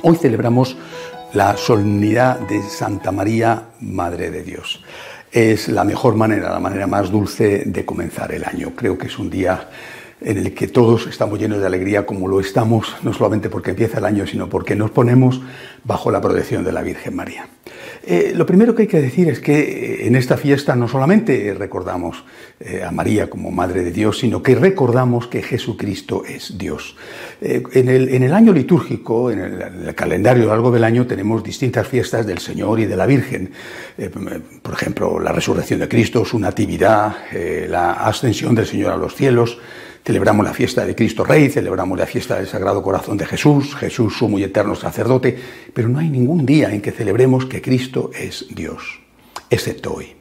Hoy celebramos la solemnidad de Santa María, Madre de Dios. Es la mejor manera, la manera más dulce de comenzar el año. Creo que es un día en el que todos estamos llenos de alegría, como lo estamos, no solamente porque empieza el año, sino porque nos ponemos bajo la protección de la Virgen María. Lo primero que hay que decir es que en esta fiesta no solamente recordamos a María como Madre de Dios, sino que recordamos que Jesucristo es Dios. En el año litúrgico, en el calendario a lo largo del año, tenemos distintas fiestas del Señor y de la Virgen. Por ejemplo, la resurrección de Cristo, su natividad, la ascensión del Señor a los cielos. Celebramos la fiesta de Cristo Rey, celebramos la fiesta del Sagrado Corazón de Jesús, Jesús sumo y eterno sacerdote, pero no hay ningún día en que celebremos que Cristo es Dios, excepto hoy.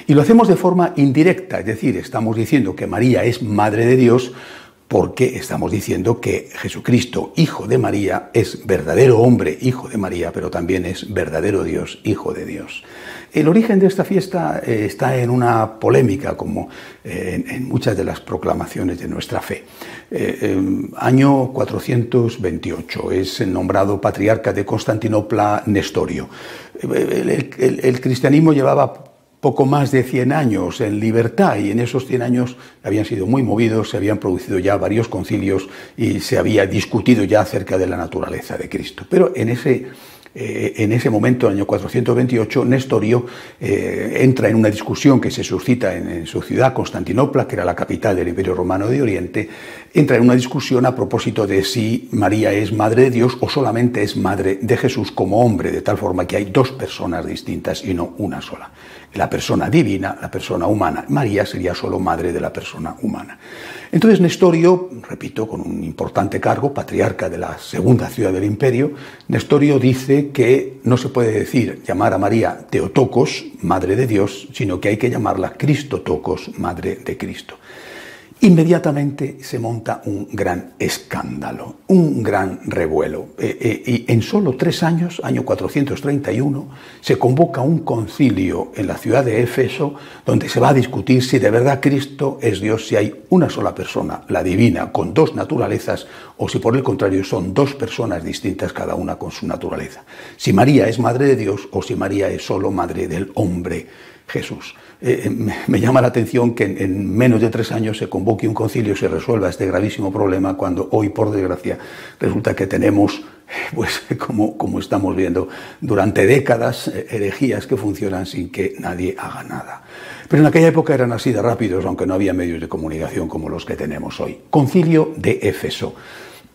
Y lo hacemos de forma indirecta, es decir, estamos diciendo que María es Madre de Dios porque estamos diciendo que Jesucristo, Hijo de María, es verdadero hombre, Hijo de María, pero también es verdadero Dios, Hijo de Dios. El origen de esta fiesta está en una polémica, como en muchas de las proclamaciones de nuestra fe. Año 428, es nombrado patriarca de Constantinopla Nestorio. El cristianismo llevaba poco más de 100 años en libertad, y en esos 100 años habían sido muy movidos, se habían producido ya varios concilios y se había discutido ya acerca de la naturaleza de Cristo. Pero en ese momento, en el año 428, Nestorio entra en una discusión que se suscita en su ciudad, Constantinopla, que era la capital del Imperio Romano de Oriente, entra en una discusión a propósito de si María es Madre de Dios o solamente es Madre de Jesús como hombre, de tal forma que hay dos personas distintas y no una sola. La persona divina, la persona humana. María sería solo madre de la persona humana. Entonces Nestorio, repito, con un importante cargo, patriarca de la segunda ciudad del imperio, Nestorio dice que no se puede llamar a María Theotokos, Madre de Dios, sino que hay que llamarla Christotokos, Madre de Cristo. Inmediatamente se monta un gran escándalo, un gran revuelo. Y en solo 3 años, año 431, se convoca un concilio en la ciudad de Éfeso, donde se va a discutir si de verdad Cristo es Dios, si hay una sola persona, la divina, con dos naturalezas, o si por el contrario son dos personas distintas, cada una con su naturaleza. Si María es Madre de Dios o si María es solo Madre del hombre Jesús. Me llama la atención que en menos de 3 años se convoque un concilio y se resuelva este gravísimo problema, cuando hoy, por desgracia, resulta que tenemos, pues como estamos viendo, durante décadas, herejías que funcionan sin que nadie haga nada. Pero en aquella época eran así de rápidos, aunque no había medios de comunicación como los que tenemos hoy. Concilio de Éfeso.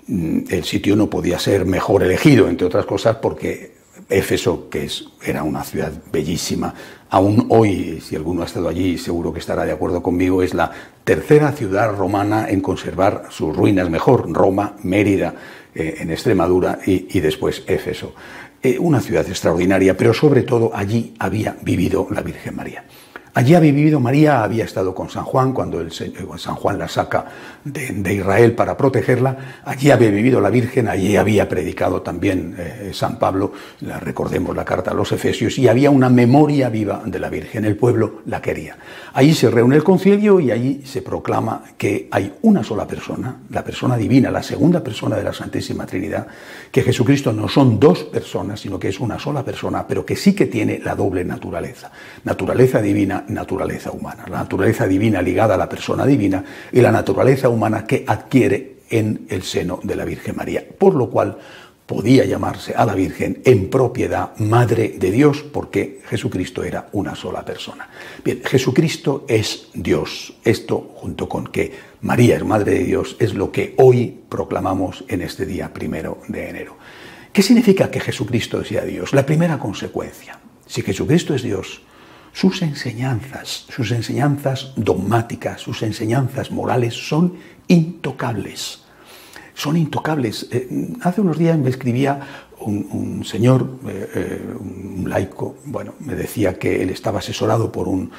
El sitio no podía ser mejor elegido, entre otras cosas, porque Éfeso, que era una ciudad bellísima, aún hoy, si alguno ha estado allí, seguro que estará de acuerdo conmigo, es la tercera ciudad romana en conservar sus ruinas mejor. Roma, Mérida, en Extremadura y después Éfeso. Una ciudad extraordinaria, pero sobre todo allí había vivido la Virgen María. Allí había vivido María, había estado con San Juan cuando San Juan la saca de Israel para protegerla. Allí había vivido la Virgen, allí había predicado también San Pablo, recordemos la carta a los Efesios, y había una memoria viva de la Virgen. El pueblo la quería. Allí se reúne el concilio y allí se proclama que hay una sola persona, la persona divina, la segunda persona de la Santísima Trinidad, que Jesucristo no son dos personas, sino que es una sola persona, pero que sí que tiene la doble naturaleza. Naturaleza divina, naturaleza humana. La naturaleza divina ligada a la persona divina y la naturaleza humana que adquiere en el seno de la Virgen María. Por lo cual podía llamarse a la Virgen en propiedad Madre de Dios, porque Jesucristo era una sola persona. Bien, Jesucristo es Dios. Esto, junto con que María es Madre de Dios, es lo que hoy proclamamos en este día 1 de enero. ¿Qué significa que Jesucristo sea Dios? La primera consecuencia. Si Jesucristo es Dios, sus enseñanzas dogmáticas, sus enseñanzas morales son intocables. Son intocables. Hace unos días me escribía un señor, un laico, bueno, me decía que él estaba asesorado por un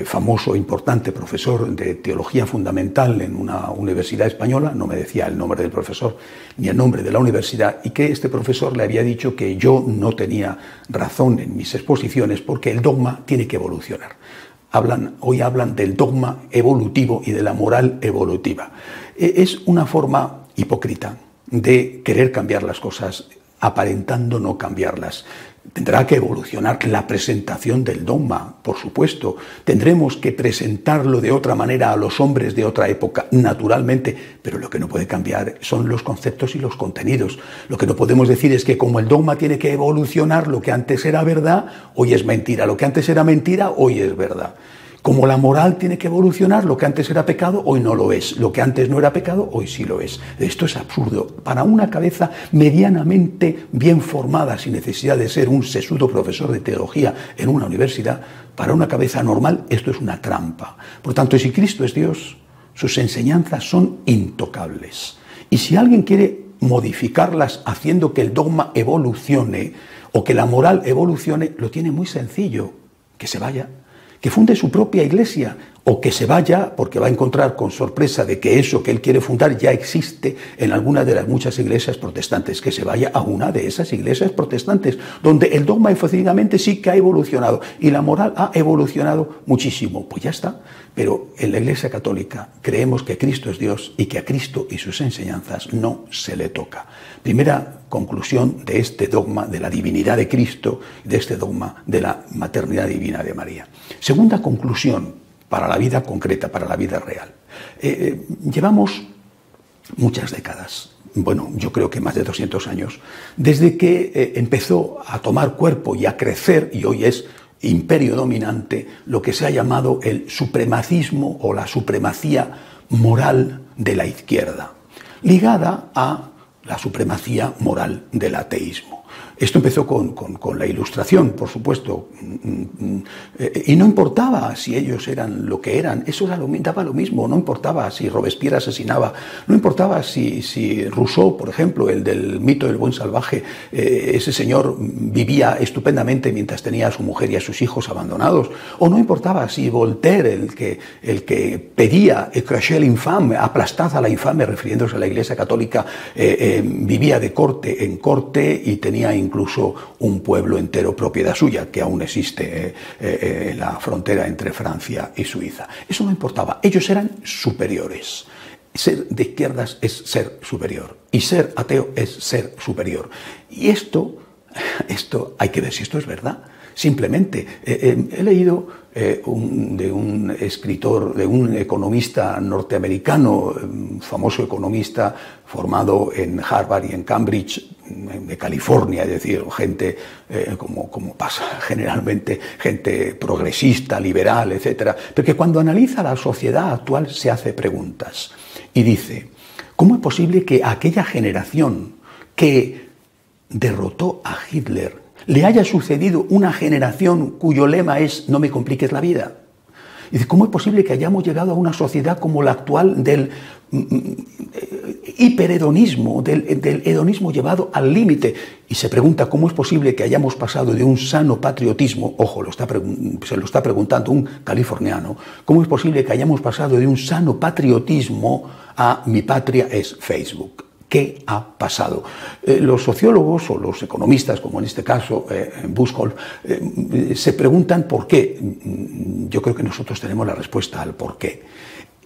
famoso, importante profesor de teología fundamental en una universidad española, no me decía el nombre del profesor ni el nombre de la universidad, y que este profesor le había dicho que yo no tenía razón en mis exposiciones porque el dogma tiene que evolucionar. Hoy hablan del dogma evolutivo y de la moral evolutiva. Es una forma hipócrita de querer cambiar las cosas aparentando no cambiarlas. Tendrá que evolucionar la presentación del dogma, por supuesto. Tendremos que presentarlo de otra manera a los hombres de otra época, naturalmente, pero lo que no puede cambiar son los conceptos y los contenidos. Lo que no podemos decir es que como el dogma tiene que evolucionar, lo que antes era verdad, hoy es mentira. Lo que antes era mentira, hoy es verdad. Como la moral tiene que evolucionar, lo que antes era pecado, hoy no lo es. Lo que antes no era pecado, hoy sí lo es. Esto es absurdo. Para una cabeza medianamente bien formada, sin necesidad de ser un sesudo profesor de teología en una universidad, para una cabeza normal, esto es una trampa. Por tanto, si Cristo es Dios, sus enseñanzas son intocables. Y si alguien quiere modificarlas haciendo que el dogma evolucione o que la moral evolucione, lo tiene muy sencillo: que se vaya, que funde su propia iglesia, o que se vaya porque va a encontrar con sorpresa de que eso que él quiere fundar ya existe en alguna de las muchas iglesias protestantes, que se vaya a una de esas iglesias protestantes, donde el dogma efectivamente sí que ha evolucionado y la moral ha evolucionado muchísimo. Pues ya está. Pero en la Iglesia Católica creemos que Cristo es Dios y que a Cristo y sus enseñanzas no se le toca. Primera conclusión de este dogma de la divinidad de Cristo, de este dogma de la maternidad divina de María. Segunda conclusión para la vida concreta, para la vida real. Llevamos muchas décadas, bueno, yo creo que más de 200 años, desde que empezó a tomar cuerpo y a crecer, y hoy es imperio dominante, lo que se ha llamado el supremacismo o la supremacía moral de la izquierda, ligada a la supremacía moral del ateísmo. Esto empezó con la Ilustración, por supuesto, y no importaba si ellos eran lo que eran, eso daba lo mismo, no importaba si Robespierre asesinaba, no importaba si Rousseau, por ejemplo, el del mito del buen salvaje, ese señor vivía estupendamente mientras tenía a su mujer y a sus hijos abandonados, o no importaba si Voltaire, el que pedía «écrachez l'infâme», aplastad a la infame, refiriéndose a la Iglesia Católica, vivía de corte en corte y tenía incluso un pueblo entero propiedad suya, que aún existe en la frontera entre Francia y Suiza. Eso no importaba, ellos eran superiores. Ser de izquierdas es ser superior y ser ateo es ser superior. Y esto hay que ver si esto es verdad. Simplemente, he leído de un escritor, de un economista norteamericano, famoso economista formado en Harvard y en Cambridge, de California, es decir, gente como pasa generalmente, gente progresista, liberal, etc. Pero que cuando analiza la sociedad actual se hace preguntas y dice: ¿cómo es posible que aquella generación que derrotó a Hitler le haya sucedido una generación cuyo lema es «no me compliques la vida»? Y dice, ¿cómo es posible que hayamos llegado a una sociedad como la actual del hiperedonismo, del hedonismo llevado al límite? Y se pregunta cómo es posible que hayamos pasado de un sano patriotismo, ojo, se lo está preguntando un californiano, ¿cómo es posible que hayamos pasado de un sano patriotismo a mi patria es Facebook? ¿Qué ha pasado? Los sociólogos o los economistas, como en este caso Buchholz, se preguntan por qué. Yo creo que nosotros tenemos la respuesta al por qué.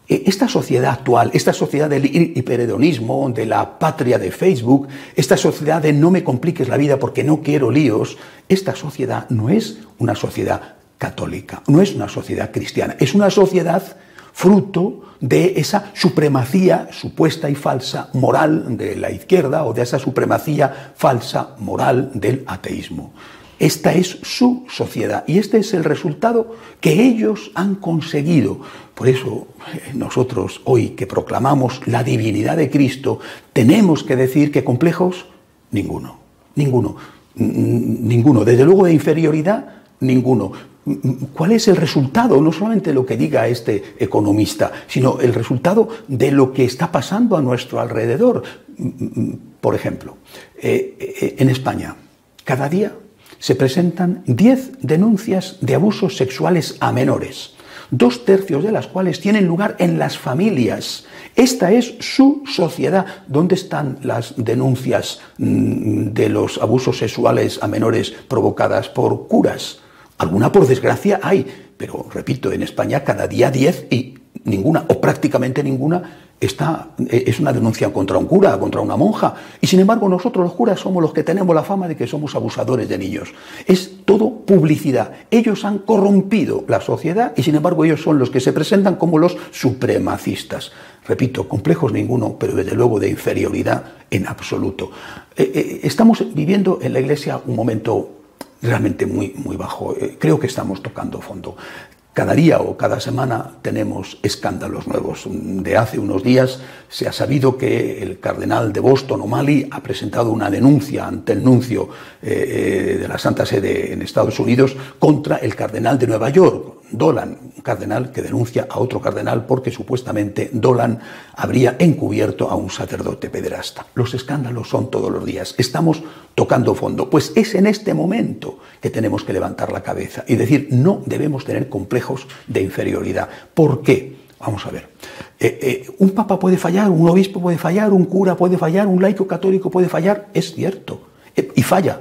Esta sociedad actual, esta sociedad del hiperedonismo, de la patria de Facebook, esta sociedad de no me compliques la vida porque no quiero líos, esta sociedad no es una sociedad católica, no es una sociedad cristiana, es una sociedad fruto de esa supremacía supuesta y falsa moral de la izquierda o de esa supremacía falsa moral del ateísmo. Esta es su sociedad y este es el resultado que ellos han conseguido. Por eso nosotros hoy que proclamamos la divinidad de Cristo tenemos que decir que complejos, ninguno. Desde luego de inferioridad, ninguno. ¿cuál es el resultado? No solamente lo que diga este economista, sino el resultado de lo que está pasando a nuestro alrededor. Por ejemplo, en España, cada día se presentan 10 denuncias de abusos sexuales a menores, 2/3 de las cuales tienen lugar en las familias. Esta es su sociedad. ¿Dónde están las denuncias de los abusos sexuales a menores provocadas por curas? Alguna, por desgracia, hay, pero repito, en España cada día 10 y ninguna, o prácticamente ninguna, es una denuncia contra un cura, contra una monja. Y sin embargo nosotros los curas somos los que tenemos la fama de que somos abusadores de niños. Es todo publicidad. Ellos han corrompido la sociedad y sin embargo ellos son los que se presentan como los supremacistas. Repito, complejos ninguno, pero desde luego de inferioridad en absoluto. Estamos viviendo en la Iglesia un momento realmente muy bajo. Creo que estamos tocando fondo. Cada día o cada semana tenemos escándalos nuevos. De hace unos días se ha sabido que el cardenal de Boston, O'Malley, ha presentado una denuncia ante el nuncio de la Santa Sede en Estados Unidos contra el cardenal de Nueva York, Dolan, un cardenal que denuncia a otro cardenal porque supuestamente Dolan habría encubierto a un sacerdote pederasta. Los escándalos son todos los días. Estamos tocando fondo. Pues es en este momento que tenemos que levantar la cabeza y decir, no debemos tener complejos de inferioridad. ¿Por qué? Vamos a ver. Un papa puede fallar, un obispo puede fallar, un cura puede fallar, un laico católico puede fallar. Es cierto. Y falla.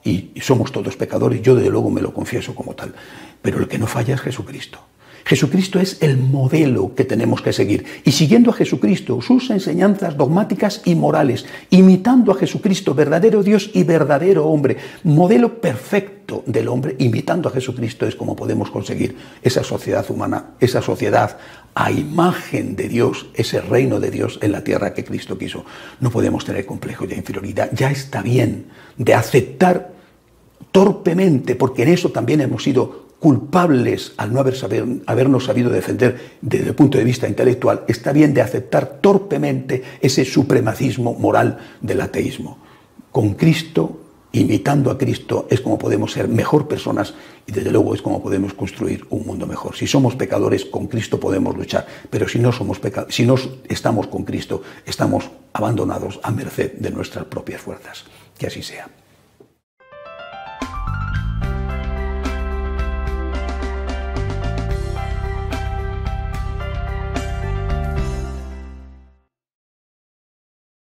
Y somos todos pecadores. Yo desde luego me lo confieso como tal. Pero el que no falla es Jesucristo. Jesucristo es el modelo que tenemos que seguir. Y siguiendo a Jesucristo, sus enseñanzas dogmáticas y morales, imitando a Jesucristo, verdadero Dios y verdadero hombre, modelo perfecto del hombre, imitando a Jesucristo es como podemos conseguir esa sociedad humana, esa sociedad a imagen de Dios, ese reino de Dios en la tierra que Cristo quiso. No podemos tener complejos de inferioridad. Ya está bien de aceptar torpemente, porque en eso también hemos sido culpables al no habernos sabido defender desde el punto de vista intelectual. Está bien de aceptar torpemente ese supremacismo moral del ateísmo. Con Cristo, imitando a Cristo, es como podemos ser mejor personas y desde luego es como podemos construir un mundo mejor. Si somos pecadores, con Cristo podemos luchar, pero si no estamos con Cristo, estamos abandonados a merced de nuestras propias fuerzas. Que así sea.